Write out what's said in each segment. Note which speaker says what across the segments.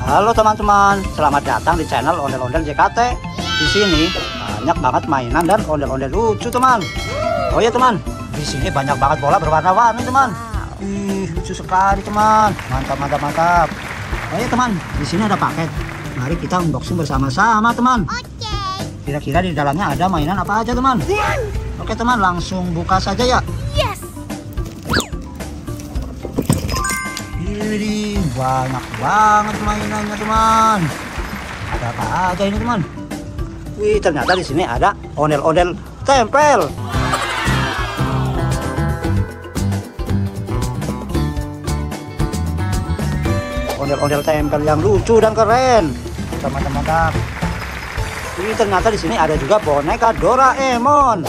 Speaker 1: Halo teman-teman, selamat datang di channel Ondel-Ondel JKT. Di sini banyak banget mainan dan ondel-ondel lucu, teman. Oh ya teman, di sini banyak banget bola berwarna-warni, teman. Ih, lucu sekali, teman. Mantap, mantap, mantap. Oh ya teman, di sini ada paket. Mari kita unboxing bersama-sama, teman.
Speaker 2: Oke.
Speaker 1: Kira-kira di dalamnya ada mainan apa aja, teman? Oke teman, langsung buka saja ya.
Speaker 2: Yes.
Speaker 1: Ini banyak banget mainannya, teman. Ada apa aja ini, teman? Wih, ternyata di sini ada ondel-ondel tempel. Ondel-ondel tempel yang lucu dan keren, teman-teman. Ini ternyata di sini ada juga boneka Doraemon.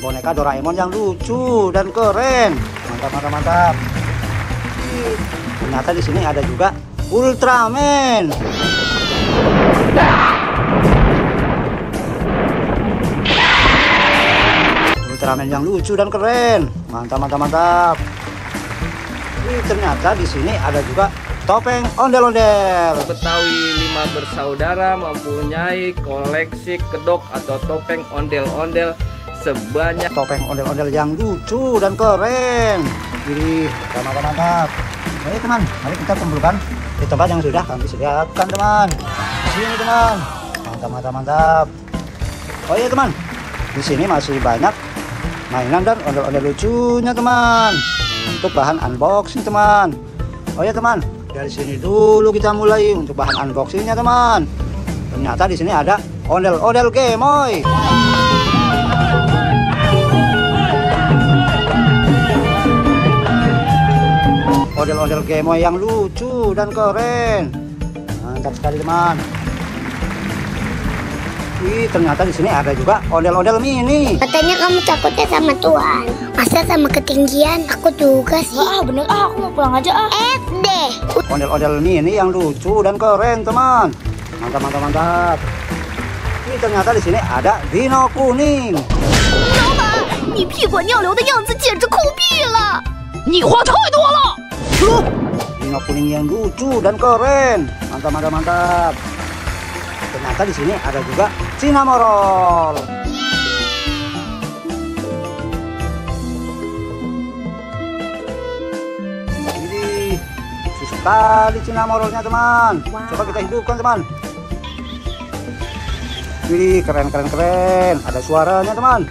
Speaker 1: Boneka Doraemon yang lucu dan keren, mantap, mantap, mantap. Ternyata di sini ada juga Ultraman. Ultraman yang lucu dan keren, mantap, mantap, mantap. Ternyata di sini ada juga topeng ondel-ondel.
Speaker 3: Betawi 5 bersaudara mempunyai koleksi kedok atau topeng ondel-ondel sebanyak
Speaker 1: Topeng ondel-ondel yang lucu dan keren. Jadi mantap. Oke teman, mari kita kumpulkan di tempat yang sudah kami sediakan, teman. Di sini, teman. Mantap, mantap, mantap. Oh iya teman, di sini masih banyak mainan dan ondel-ondel lucunya, teman. Untuk bahan unboxing, teman. Oh ya teman, dari sini dulu kita mulai untuk bahan unboxingnya, teman. Ternyata di sini ada ondel-ondel Gemoy. Ondel-ondel Gemoy yang lucu dan keren, mantap sekali, teman. Wih, ternyata di sini ada juga ondel-ondel mini.
Speaker 2: Katanya kamu takutnya sama Tuhan, masa sama ketinggian? Aku juga sih.
Speaker 4: Bener aku mau pulang aja
Speaker 2: SD.
Speaker 1: Ondel-ondel mini yang lucu dan keren, teman. Mantap, mantap, mantap. Ini ternyata di sini ada Dino kuning.
Speaker 4: 老板，你屁滚尿流的样子简直酷毙了！你话太多了。
Speaker 1: Dino kuning yang lucu dan keren, mantap, mantap, mantap. Ternyata di sini ada juga Cinnamoroll. Ini lucu sekali Cinnamorollnya, teman. Coba kita hidupkan, teman. Wih, keren. Ada suaranya, teman.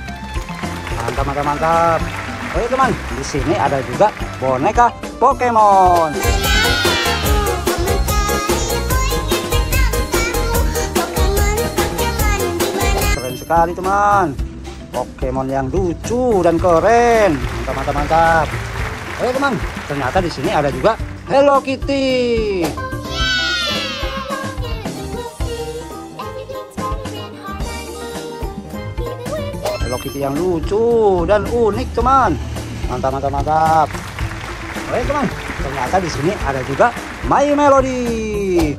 Speaker 1: Mantap, mantap, mantap. Oh ya teman, di sini ada juga boneka Pokemon. Keren sekali, teman. Pokemon yang lucu dan keren, mantap, mantap, mantap. Oh ya teman, ternyata di sini ada juga Hello Kitty. Hello Kitty yang lucu dan unik, teman. Mantap, mantap, mantap. Oke teman, ternyata di sini ada juga My Melody.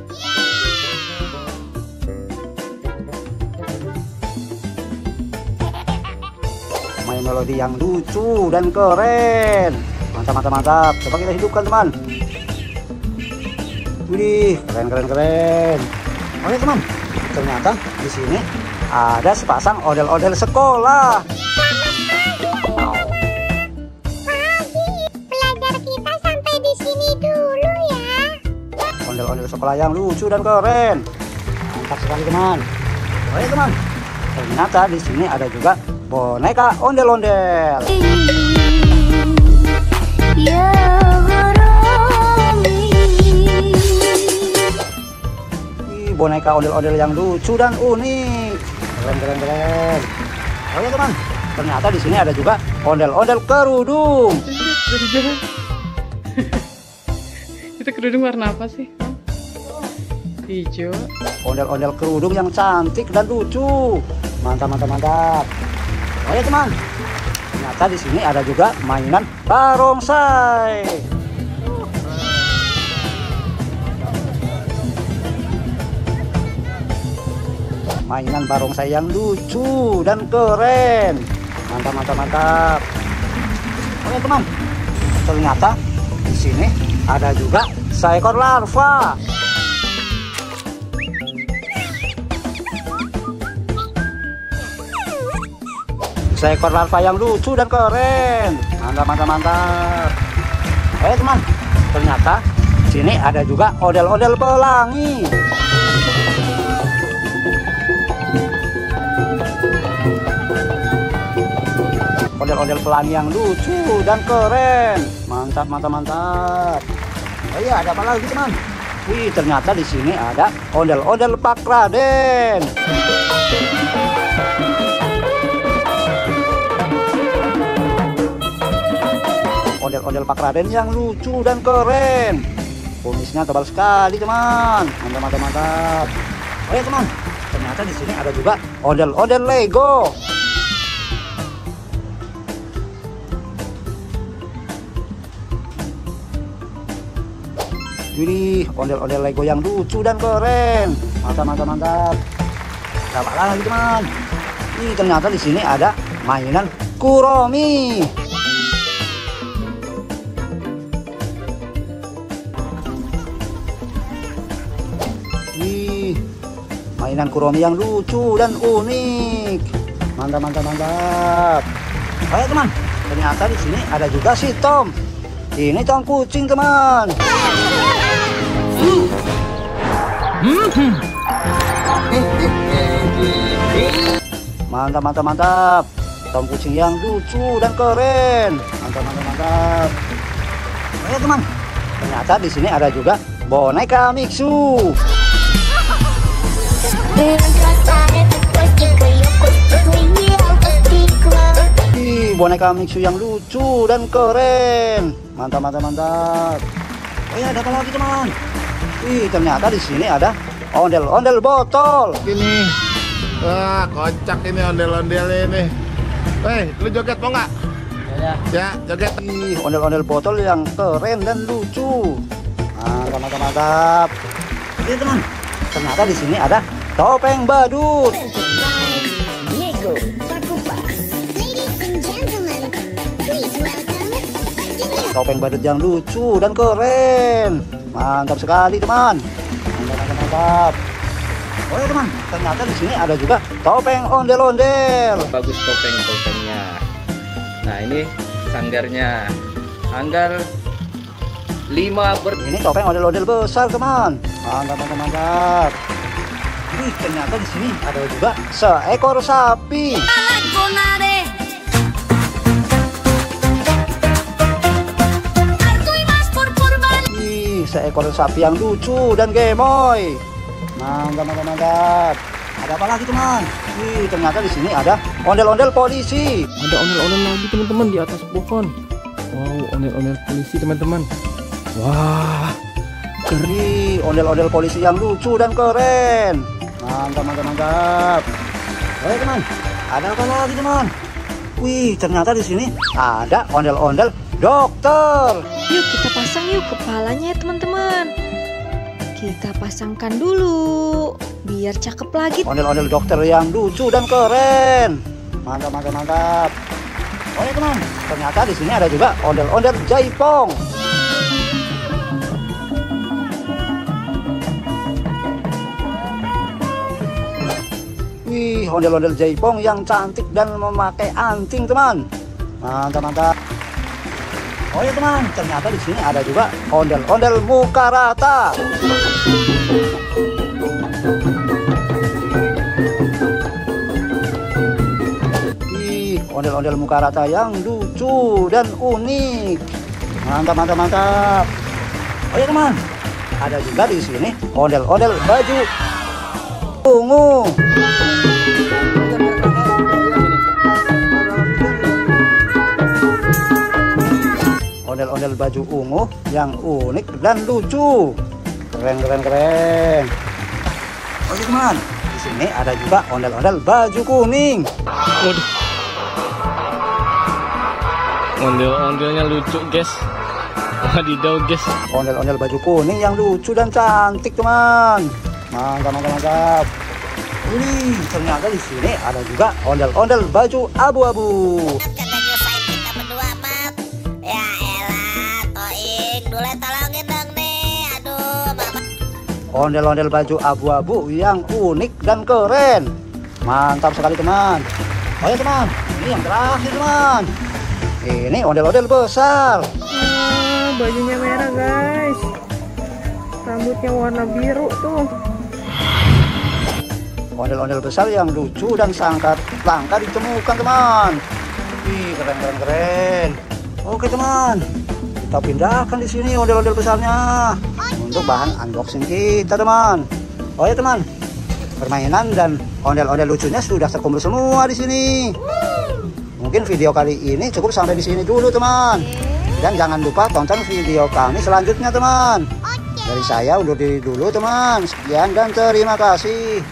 Speaker 1: My Melody yang lucu dan keren. Mantap, mantap, mantap. Coba kita hidupkan, teman. Wih, keren. Oke teman, ternyata di sini ada sepasang ondel-ondel sekolah.
Speaker 2: Pelajar kita sampai di sini dulu ya.
Speaker 1: Ondel-ondel sekolah yang lucu dan keren. Mantap sekali, teman. Oke teman, ternyata di sini ada juga boneka ondel-ondel. Boneka ondel-ondel yang lucu dan unik. Keren. Oke teman, ternyata di sini ada juga ondel-ondel kerudung.
Speaker 5: Itu kerudung warna apa sih? Hijau.
Speaker 1: Ondel-ondel kerudung yang cantik dan lucu. Mantap, mantap, mantap. Oke teman, ternyata di sini ada juga mainan barongsai. mainan barongsai yang lucu dan keren. Mantap, mantap, mantap. Oke teman, ternyata di sini ada juga seekor larva. Seekor larva yang lucu dan keren. Mantap, mantap, mantap. Oke teman, ternyata di sini ada juga ondel-ondel pelangi. Ondel-ondel pelangi yang lucu dan keren. Mantap, mantap, mantap. Oh iya, ada apa lagi teman? Wih, ternyata di sini ada ondel-ondel Pak Raden. Ondel-ondel Pak Raden yang lucu dan keren. Kumisnya tebal sekali teman. Mantap, mantap, mantap. Oh iya teman, ternyata di sini ada juga ondel-ondel Lego. Wih, ondel-ondel Lego yang lucu dan keren. Mantap, mantap, mantap. Apa lagi teman? Ini ternyata di sini ada mainan Kuromi. Wih, mainan Kuromi yang lucu dan unik. Mantap, mantap, mantap. Ayo teman, ternyata di sini ada juga si Tom. Ini Tom kucing teman. Mantap, mantap, mantap. Tom kucing yang lucu dan keren. Mantap, mantap, mantap. Ayo teman, ternyata di sini ada juga boneka Mixu. Boneka Mixu yang lucu dan keren. Mantap, mantap, mantap. Oh ya, ada apa lagi teman? Wih, ternyata di sini ada ondel-ondel botol.
Speaker 6: Ini, wah kocak ini ondel-ondel ini. Hei, lu joget mau nggak? Ya, joget.
Speaker 1: Wih, ondel-ondel botol yang keren dan lucu. Mantap, mantap, mantap. Oke teman, ternyata di sini ada topeng badut. Topeng badut yang lucu dan keren. Mantap sekali teman. Mantap, mantap, mantap. Oh ya teman, ternyata di sini ada juga topeng ondel-ondel.
Speaker 3: Bagus topeng-topengnya. Nah, ini sanggarnya. Sanggar 5
Speaker 1: Ini topeng ondel-ondel besar teman. Mantap, mantap, mantap. Wih, ternyata di sini ada juga seekor sapi. Seekor sapi yang lucu dan gemoy. Mantap, mantap, mantap. Ada apa lagi teman? Wih, ternyata di sini ada ondel-ondel polisi.
Speaker 3: Ada ondel-ondel lagi teman-teman di atas pohon. Wow, ondel-ondel polisi teman-teman. Wah,
Speaker 1: Wih, ondel-ondel polisi yang lucu dan keren. Mantap, mantap, mantap. Oke teman, ada apa lagi teman? Wih, ternyata di sini ada ondel-ondel dokter.
Speaker 7: Yuk kita pasang yuk kepalanya ya teman-teman. Kita pasangkan dulu biar cakep lagi.
Speaker 1: Ondel-ondel dokter yang lucu dan keren. Mantap, mantap, mantap. Oh ya teman, ternyata di sini ada juga ondel-ondel jaipong. Wih, ondel-ondel jaipong yang cantik dan memakai anting teman. Mantap, mantap. Oh ya teman, ternyata di sini ada juga ondel-ondel muka rata. Ih, ondel-ondel muka rata yang lucu dan unik. Mantap, mantap, mantap. Oh ya teman, ada juga di sini ondel-ondel baju ungu. Ondel-ondel baju ungu yang unik dan lucu. Keren, keren, keren. Oke teman, di sini ada juga ondel-ondel baju kuning.
Speaker 3: waduh. Ondel-ondelnya lucu guys. Wadidaw guys.
Speaker 1: Ondel-ondel baju kuning yang lucu dan cantik teman. Mantap, mantap, mantap. Wih, ternyata di sini ada juga ondel-ondel baju abu-abu. ondel-ondel baju abu-abu yang unik dan keren. Mantap sekali teman. Oh ya teman, ini yang terakhir teman. Ini ondel-ondel besar.
Speaker 5: Bajunya merah guys, rambutnya warna biru tuh.
Speaker 1: Ondel-ondel besar yang lucu dan sangat langka ditemukan teman. Keren. Oke teman, kita pindahkan di sini ondel-ondel besarnya untuk bahan unboxing kita teman. Oh ya teman, permainan dan ondel-ondel lucunya sudah terkumpul semua di sini. Mungkin video kali ini cukup sampai di sini dulu teman. Dan jangan lupa tonton video kami selanjutnya teman. Dari saya undur diri dulu teman. Sekian dan terima kasih.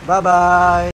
Speaker 1: Bye bye.